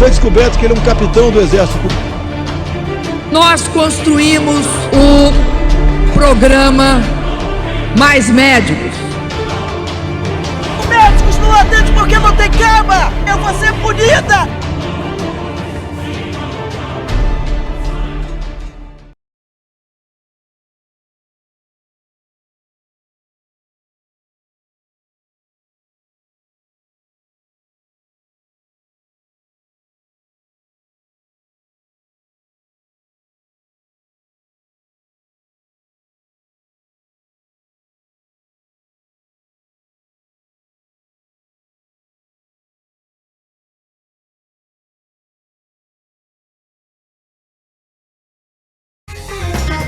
foi descoberto que ele é um capitão do Exército. Nós construímos o programa Mais Médicos. Médicos não atendem porque não tem cama! Eu vou ser punida!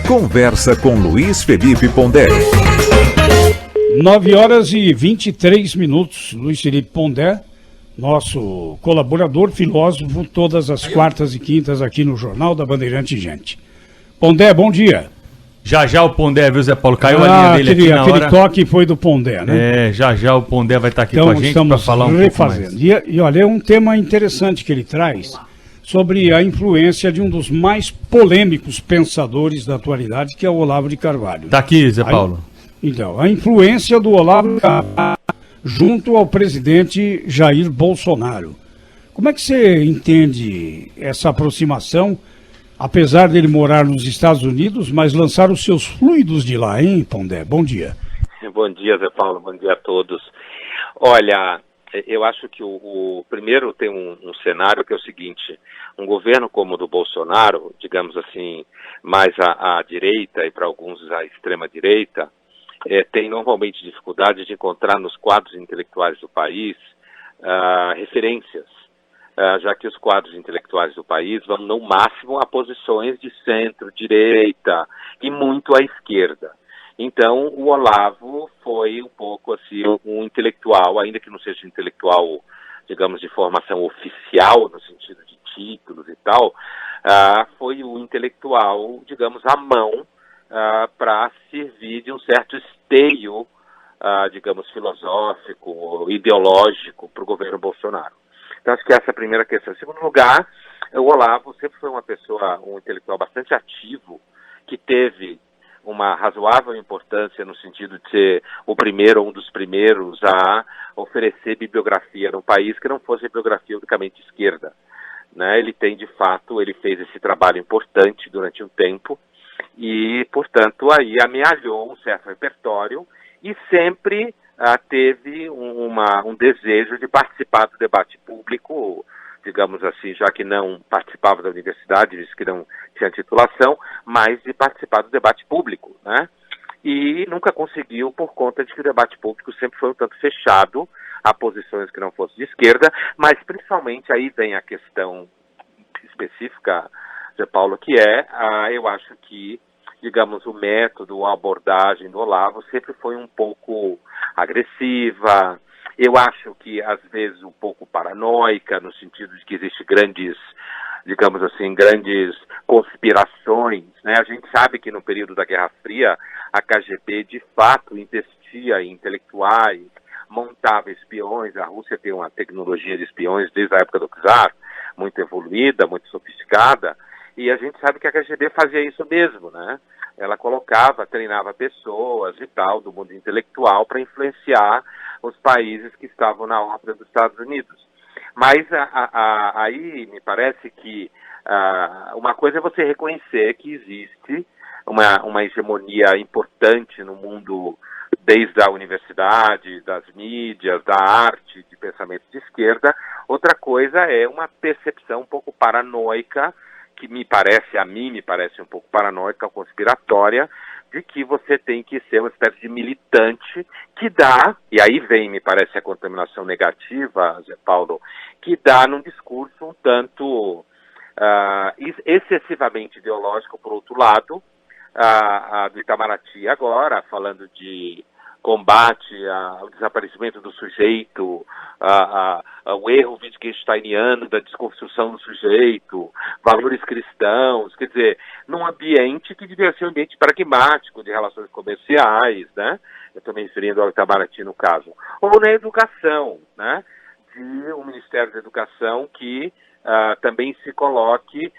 Conversa com Luiz Felipe Pondé. 9h23, Luiz Felipe Pondé, nosso colaborador, filósofo, todas as quartas e quintas aqui no Jornal da Bandeirante Gente. Pondé, bom dia. Já o Pondé, viu, Zé Paulo? Caiu a linha dele aqui na hora. Aquele toque foi do Pondé, né? Já o Pondé vai estar aqui então, com a gente para falar um pouco mais. E olha, é um tema interessante que ele traz sobre a influência de um dos mais polêmicos pensadores da atualidade, que é o Olavo de Carvalho. Está aqui, Zé Paulo. Então, a influência do Olavo de Carvalho junto ao presidente Jair Bolsonaro. Como é que você entende essa aproximação, apesar dele morar nos Estados Unidos, mas lançar os seus fluidos de lá, hein, Pondé? Bom dia. Bom dia, Zé Paulo. Bom dia a todos. Olha, eu acho que o primeiro tem um cenário que é o seguinte: um governo como o do Bolsonaro, digamos assim, mais à direita e para alguns à extrema-direita, tem normalmente dificuldade de encontrar nos quadros intelectuais do país referências, já que os quadros intelectuais do país vão no máximo a posições de centro, direita e muito à esquerda. Então, o Olavo foi um pouco assim, um intelectual, ainda que não seja intelectual, digamos, de formação oficial, no sentido de títulos e tal, foi um intelectual, digamos, à mão, para servir de um certo esteio, digamos, filosófico, ideológico para o governo Bolsonaro. Então, acho que essa é a primeira questão. Em segundo lugar, o Olavo sempre foi uma pessoa, um intelectual bastante ativo, que teve uma razoável importância no sentido de ser o primeiro ou um dos primeiros a oferecer bibliografia no país que não fosse bibliografia unicamente de esquerda, né? Ele fez esse trabalho importante durante um tempo e, portanto, aí amealhou um certo repertório e sempre teve um desejo de participar do debate público, digamos assim, já que não participava da universidade, visto que não tinha titulação, mas de participar do debate público, né? E nunca conseguiu por conta de que o debate público sempre foi um tanto fechado a posições que não fossem de esquerda, mas principalmente aí vem a questão específica, Zé Paulo, que eu acho que, digamos, o método, a abordagem do Olavo sempre foi um pouco agressiva. Eu acho que, às vezes, um pouco paranoica, no sentido de que existem grandes conspirações, né? A gente sabe que no período da Guerra Fria, a KGB, de fato, investia em intelectuais, montava espiões. A Rússia tem uma tecnologia de espiões desde a época do czar, muito evoluída, muito sofisticada, e a gente sabe que a KGB fazia isso mesmo, né? Ela treinava pessoas e tal, do mundo intelectual, para influenciar os países que estavam na órbita dos Estados Unidos. Mas aí me parece que uma coisa é você reconhecer que existe uma hegemonia importante no mundo, desde a universidade, das mídias, da arte, de pensamento de esquerda. Outra coisa é uma percepção um pouco paranoica, que me parece um pouco paranoica, conspiratória, de que você tem que ser uma espécie de militante que dá, e aí vem, me parece, a contaminação negativa, Zé Paulo, que dá num discurso um tanto excessivamente ideológico, por outro lado, do Itamaraty agora, falando de combate ao desaparecimento do sujeito, ao erro wittgensteiniano da desconstrução do sujeito, valores cristãos, quer dizer, num ambiente que devia ser um ambiente pragmático, de relações comerciais, né? Eu estou me referindo ao Itamaraty no caso. Ou na educação, né? exigir um Ministério da Educação que também se coloque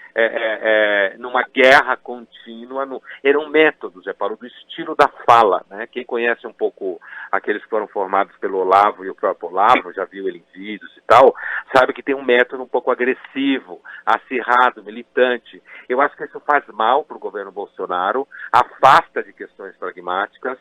numa guerra contínua. Era um método, Zé Paulo, do estilo da fala, né? Quem conhece um pouco aqueles que foram formados pelo Olavo e o próprio Olavo, já viu ele em vídeos e tal, sabe que tem um método um pouco agressivo, acirrado, militante. Eu acho que isso faz mal para o governo Bolsonaro, afasta de questões pragmáticas,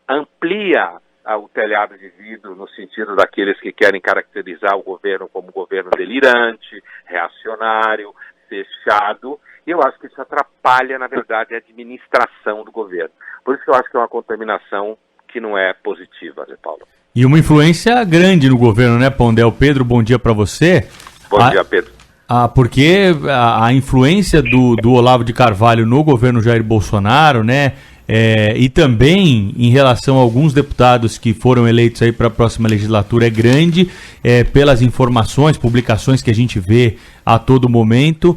amplia o telhado de vidro no sentido daqueles que querem caracterizar o governo como um governo delirante, reacionário, fechado, e eu acho que isso atrapalha, na verdade, a administração do governo. Por isso que eu acho que é uma contaminação que não é positiva, Zé Paulo. E uma influência grande no governo, né, Pondé? Pedro, bom dia para você. Bom dia, Pedro. Porque a influência do Olavo de Carvalho no governo Jair Bolsonaro, né, e também em relação a alguns deputados que foram eleitos aí para a próxima legislatura é grande, pelas informações, publicações que a gente vê a todo momento,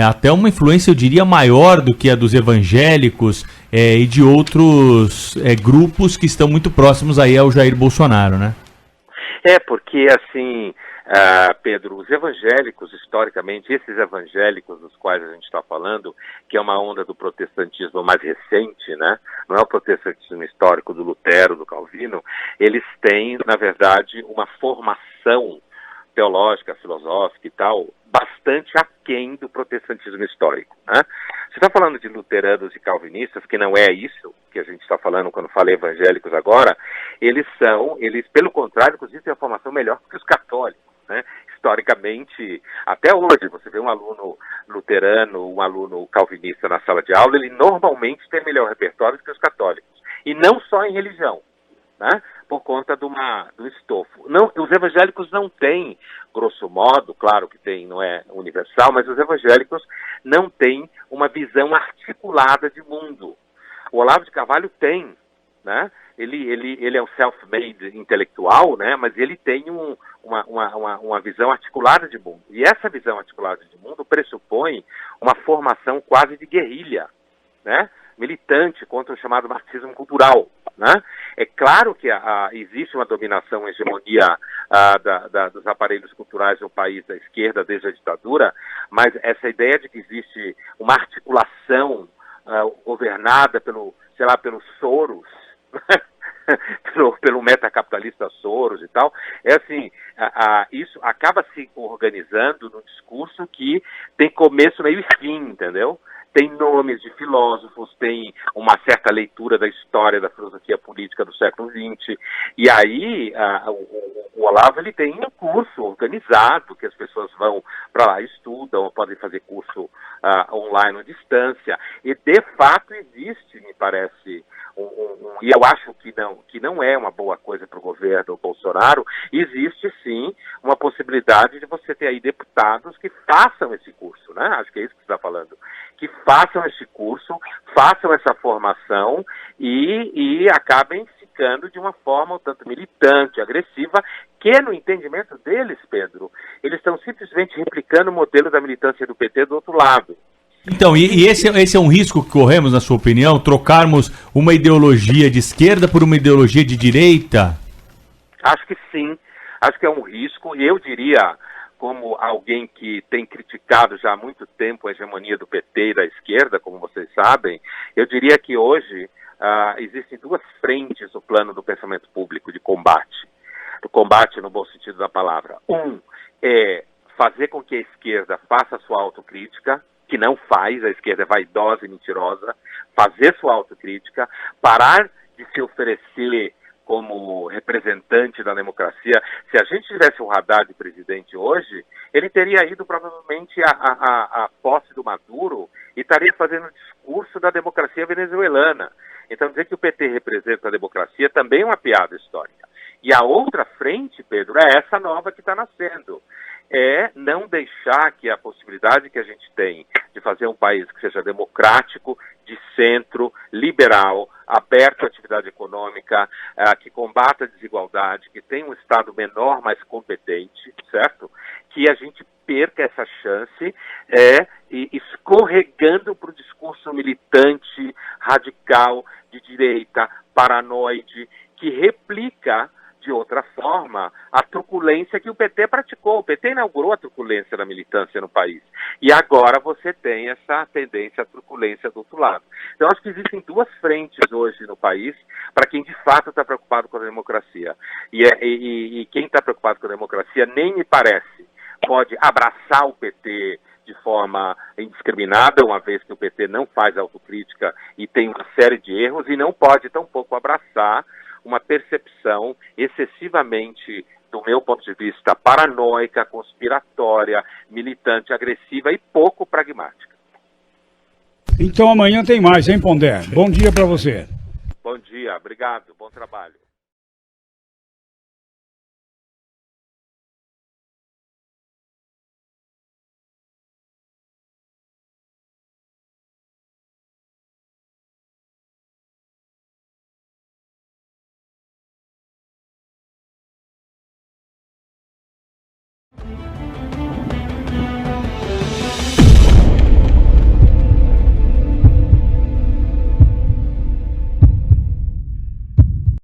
até uma influência, eu diria, maior do que a dos evangélicos e de outros grupos que estão muito próximos aí ao Jair Bolsonaro, né? Porque assim, Pedro, os evangélicos, historicamente, esses evangélicos dos quais a gente está falando, que é uma onda do protestantismo mais recente, né? Não é o protestantismo histórico do Lutero, do Calvino, eles têm, na verdade, uma formação teológica, filosófica e tal, bastante aquém do protestantismo histórico, né? Você está falando de luteranos e calvinistas, que não é isso que a gente está falando quando fala evangélicos agora, eles, pelo contrário, inclusive, têm uma formação melhor que os católicos, né? Historicamente, até hoje, você vê um aluno luterano, um aluno calvinista na sala de aula, ele normalmente tem melhor repertório do que os católicos. E não só em religião, né? Por conta do estofo. Não, os evangélicos não têm, grosso modo, claro que tem, não é universal, mas os evangélicos não têm uma visão articulada de mundo. O Olavo de Carvalho tem, né? Ele é um self-made intelectual, né? Mas ele tem uma visão articulada de mundo. E essa visão articulada de mundo pressupõe uma formação quase de guerrilha, né? Militante contra o chamado marxismo cultural, né? É claro que existe uma dominação, uma hegemonia dos aparelhos culturais no país da esquerda desde a ditadura, mas essa ideia de que existe uma articulação governada pelo Soros, pelo metacapitalista Soros e tal, isso acaba se organizando num discurso que tem começo, meio e fim, entendeu? Tem nomes de filósofos, tem uma certa leitura da história da filosofia política do século XX, e aí o Olavo ele tem um curso organizado, que as pessoas vão para lá, estudam, podem fazer curso online à distância, e de fato existe, me parece, e eu acho que não é uma boa coisa para o governo Bolsonaro, existe sim uma possibilidade de você ter aí deputados que façam esse curso, né? Acho que é isso que você está falando. Que façam esse curso, façam essa formação e acabem ficando de uma forma um tanto militante, agressiva, que no entendimento deles, Pedro, eles estão simplesmente replicando o modelo da militância do PT do outro lado. Então, e esse é um risco que corremos, na sua opinião, trocarmos uma ideologia de esquerda por uma ideologia de direita? Acho que sim, acho que é um risco, e eu diria, como alguém que tem criticado já há muito tempo a hegemonia do PT e da esquerda, como vocês sabem, eu diria que hoje existem duas frentes no plano do pensamento público de combate. Do combate no bom sentido da palavra. Um é fazer com que a esquerda faça a sua autocrítica, que não faz, a esquerda é vaidosa e mentirosa, fazer sua autocrítica, parar de se oferecer como representante da democracia. Se a gente tivesse um Haddad de presidente hoje, ele teria ido provavelmente à posse do Maduro e estaria fazendo o discurso da democracia venezuelana. Então dizer que o PT representa a democracia também é uma piada histórica. E a outra frente, Pedro, é essa nova que está nascendo. É não deixar que a possibilidade que a gente tem de fazer um país que seja democrático, de centro, liberal, aberto à atividade econômica, que combata a desigualdade, que tenha um Estado menor, mais competente, certo? Que a gente perca essa chance escorregando para o discurso militante, radical, de direita, paranoide, que replica de outra forma forma a truculência que o PT praticou. O PT inaugurou a truculência da militância no país. E agora você tem essa tendência à truculência do outro lado. Então, acho que existem duas frentes hoje no país para quem de fato está preocupado com a democracia. E quem está preocupado com a democracia, nem me parece, pode abraçar o PT de forma indiscriminada, uma vez que o PT não faz autocrítica e tem uma série de erros, e não pode tampouco abraçar uma percepção excessivamente, do meu ponto de vista, paranoica, conspiratória, militante, agressiva e pouco pragmática. Então amanhã tem mais, hein, Pondé? Bom dia para você. Bom dia, obrigado, bom trabalho.